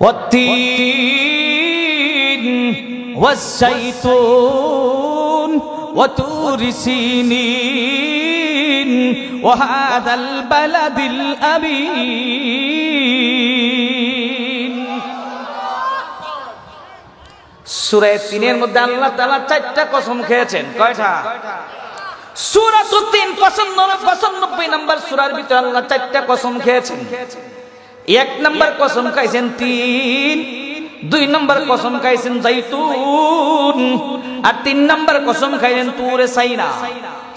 والتين والزيتون وطور سينين وهذا البلد الأمين। সূরা ৩ এর মধ্যে আল্লাহ তাআলা ৪টা কসম খেয়েছেন। কয়টা? সূরা ৩ 95 নম্বর সূরার ভিতরে আল্লাহ ৪টা কসম খেয়েছেন। ১ নম্বর কসম খাইছেন তিন, ২ নম্বর কসম খাইছেন জাইতুন, আর ৩ নম্বর কসম খাইলেন তুরে সাইনা,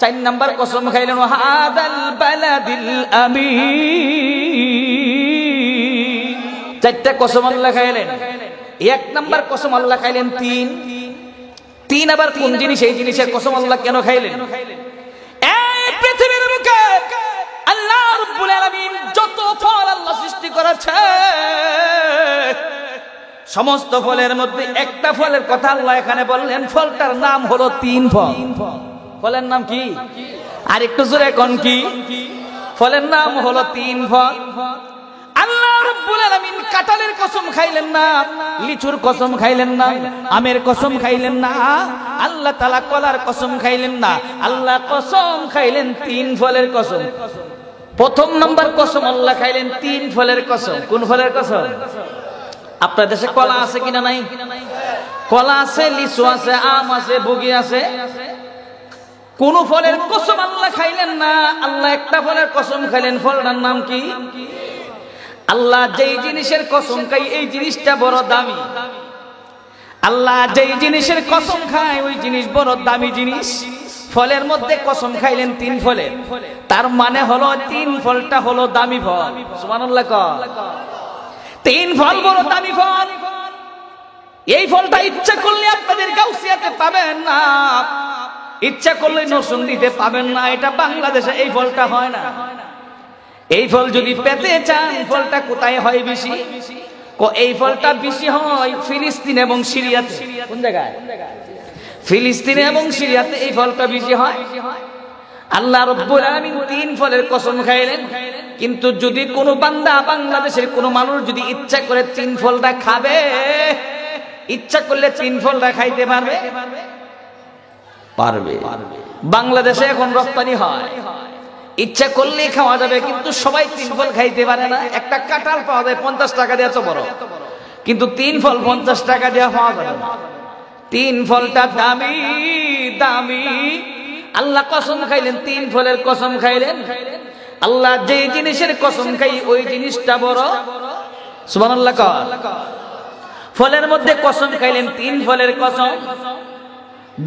৪ নম্বর কসম খাইলেন হাদাল বালাদিল আমিন। ৪টা কসম আল্লাহ খাইলেন। ১ নম্বর কসম আল্লাহ খাইলেন তিন আবার কোন জিনিস? এই জিনিসের কসম আল্লাহ কেন খাইলেন? এই পৃথিবীর বুকে আল্লাহ রাব্বুল আলামিন যত ফল আল্লাহ সৃষ্টি করেছে, সমস্ত ফলের মধ্যে একটা ফলের কথা আল্লাহ এখানে বললেন। ফলটার নাম হলো ৩ ফল। ফলের নাম কি? আর একটু জোরে কোন কি? ফলের নাম হলো ৩ ফল। আল্লাহ রাব্বুল আলামিন কাঁঠালের কসম খাইলেন না, লিচুর কসম খাইলেন না, আমের কসম খাইলেন না, আল্লাহ তাআলা কলার কসম খাইলেন না, আল্লাহ কসম খাইলেন ৩ ফলের কসম। প্রথম নাম্বার কসম আল্লাহ খাইলেন ৩ ফলের কসম। কোন ফলের কসম? আপনার দেশে কলা আছে কিনা? নাই। কলা আছে, লিচু আছে, আম আছে, বগি আছে। কোন ফলের কসম আল্লাহ খাইলেন না। আল্লাহ একটা ফলের কসম খাইলেন। ফলটার নাম কি? আল্লাহ যেই জিনিসের কসম খাই এই জিনিসটা বড় দামি। আল্লাহ যেই জিনিসের কসম খায় ওই জিনিস বড় দামি জিনিস। ফলের মধ্যে কসম খাইলেন ৩ ফলের, তার মানে হলো ৩ ফলটা হলো দামি ফল। সুবহানাল্লাহ। ৩ ফল বড় দামি ফল। এই ফলটা ইচ্ছা করলে আপনাদের গাউসিয়াতে পাবেন না, ইচ্ছা করলে নরসিংদীতে পাবেন না। এটা বাংলাদেশে এই ফলটা হয় না। এই ফল যদি পেতে চান, ফলটা কোথায় হয় বেশি? এই ফলটা বেশি হয় ফিলিস্তিন এবং সিরিয়াতে। কোন জায়গায়? ফিলিস্তিনে এবং সিরিয়াতে এই ফলটা বেশি হয়। আল্লাহ রাব্বুল আলামিন ৩ ফলের কসম খাইলেন। কিন্তু যদি কোনো বান্দা, বাংলাদেশের কোনো মানুষ যদি ইচ্ছা করে ৩ ফলটা খাবে, ইচ্ছা করলে ৩ ফলটা খাইতে পারবে? পারবে। বাংলাদেশে এখন রপ্তানি হয়, ইচ্ছা করলেই খাওয়া যাবে, কিন্তু সবাই 3 ফল খাইতে পারে না। একটা কাঁঠাল পাওয়া যায় 50 টাকা দিয়ে, এত বড়, কিন্তু 3 ফল 50 টাকা দিয়ে পাওয়া যাবে না। 3 ফলটা দামি দামি। আল্লাহ কসম খাইলেন, 3 ফলের কসম খাইলেন। আল্লাহ যে জিনিসের কসম খাই ওই জিনিসটা বড়। সুবহানাল্লাহ। ফলের মধ্যে কসম খাইলেন 3 ফলের কসম।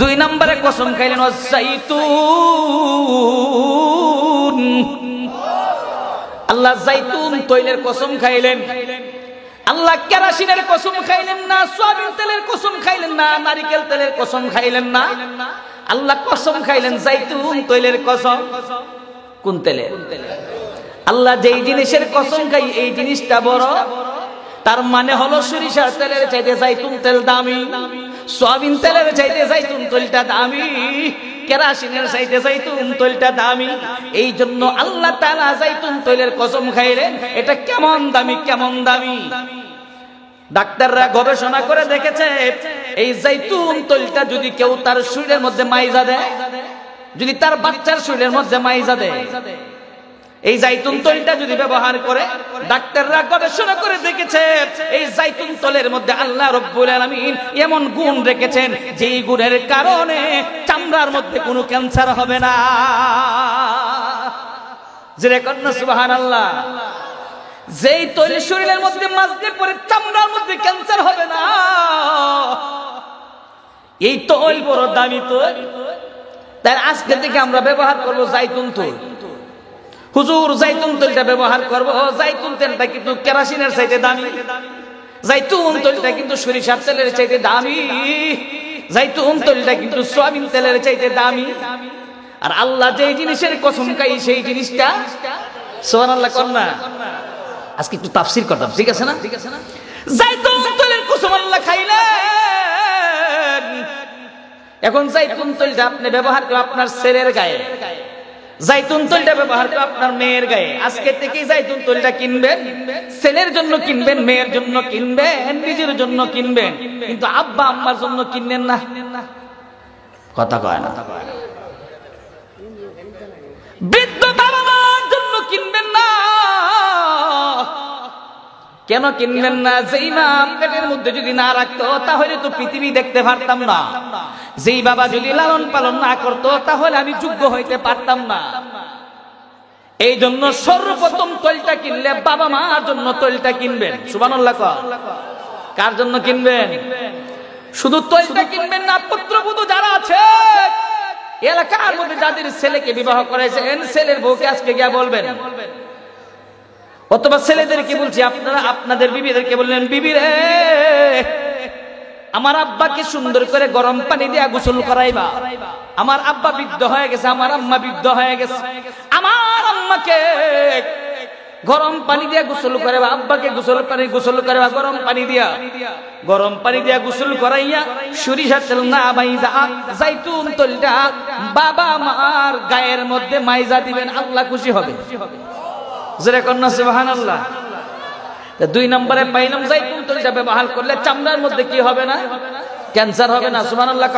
2 নম্বরে কসম খাইলেন জাইতুন। আল্লাহ জাইতুন তৈলের কসম খাইলেন। আল্লাহ কেরাসিনের কসম খাইলেন না, সয়াবিন তেলের কসম খাইলেন না, নারিকেল তেলের কসম খাইলেন না। আল্লাহ কসম খাইলেন জাইতুন তৈলের কসম। কোন তেলের? আল্লাহ যেই জিনিসের কসম খাই এই জিনিসটা বড়, তার মানে হলো সরিষার তেলের চাইতে জাইতুন তেল দামি, সয়াবিন তেলের চাইতে জাইতুন তেলটা দামি, কেরাসিনের চাইতে জাইতুন তেলটা দামি। এই জন্য আল্লাহ তাআলা জাইতুন তেলের কসম খাইলেন। এটা কেমন দামি, কেমন দামি! ডাক্তাররা গবেষণা করে দেখেছে, এই জাইতুন তেলটা যদি কেউ তার শরীরের মধ্যে মাইজা দেয়, যদি তার বাচ্চার শরীরের মধ্যে মাইজা দেয়, এই জাইতুন তেলটা যদি ব্যবহার করে, ডাক্তাররা গবেষণা করে দেখেছে এই জাইতুন তেলের মধ্যে আল্লাহ রাব্বুল আলামিন এমন গুণ রেখেছেন যেই গুণের কারণে চামড়ার মধ্যে কোনো ক্যান্সার হবে না। জোরে কর না সুবহানাল্লাহ। যেই তেল শরীরের মধ্যে মাঝে পড়ে চামড়ার মধ্যে ক্যান্সার হবে না, এই তেল বড় দামি তেল। তাই আজকে থেকে আমরা ব্যবহার করব জাইতুন তেল। হুজুর জাইতুন তেলটা ব্যবহার করব, জাইতুন তেলটা কিন্তু কেরাসিনের চাইতে দামি, জাইতুন তেলটা কিন্তু সরিষার তেলের চাইতে দামি, জাইতুন তেলটা কিন্তু সয়াবিন তেলের চাইতে দামি। আর আল্লাহ যেই জিনিসের কসম খাই সেই জিনিসটা, সুবহানাল্লাহ কর না। আজকে একটু তাফসীর করতাম, ঠিক আছে না? জাইতুন তেলের কসম আল্লাহ খাইলেন। এখন জাইতুন তেলটা আপনি ব্যবহার করেন আপনার ছেলের গায়ে, জাইতুন তেলটা ব্যবহার করে আপনার মেয়ের গায়ে আজকে থেকেই জাইতুন তেলটা কিনবেন, ছেলের জন্য কিনবেন, মেয়ের জন্য কিনবেন, নিজের জন্য কিনবেন, কিন্তু আব্বা আম্মার জন্য কিনবেন না। কথা কয় না। বৃদ্ধ বাবা মার জন্য কিনবেন না। কেন কিনবেন না? যেই মা পেটের মধ্যে যদি না রাখতো তাহলে তো পৃথিবী দেখতে পারতাম না। যেই বাবা যদি লালন পালন না করতো তাহলে আমি যোগ্য হইতে পারতাম না। এই জন্য সর্বপ্রথম তৈলটা কিনলে বাবা মার জন্য তৈলটা কিনবেন। সুবহানাল্লাহ। কার জন্য কিনবেন? শুধু তৈলটা কিনবেন না, পুত্রবধূ যারা আছে এলাকার মধ্যে যাদের ছেলেকে বিবাহ করেছেন ছেলের বউকে আজকে গিয়া বলবেন, অথবা ছেলেদেরকে বলছি আপনারা আপনাদের বিবিদেরকে বললেন, বিবি রে আমার আব্বাকে সুন্দর করে গরম পানি দিয়া গোসল করাইবা। আমার আব্বা বৃদ্ধ হয়ে গেছে, আমার আম্মা বৃদ্ধ হয়ে গেছে, আমার আম্মাকে গরম পানি দিয়া গোসল করাইবা, আব্বাকে গোসল করাইবা গরম পানি দিয়া। গরম পানি দিয়া গোসল করাইয়া সরিষার তেল না মাইজা জাইতুন তেলটা বাবা মার গায়ের মধ্যে মাইজা দিবেন, আল্লাহ খুশি হবে। জোরে কন্যা সুবহানাল্লাহ। 2 নম্বরে পাইলাম জাইতুন তেলটা ব্যবহার করলে চামড়ার মধ্যে কি হবে না? ক্যান্সার হবে না। সুবহানাল্লাহ।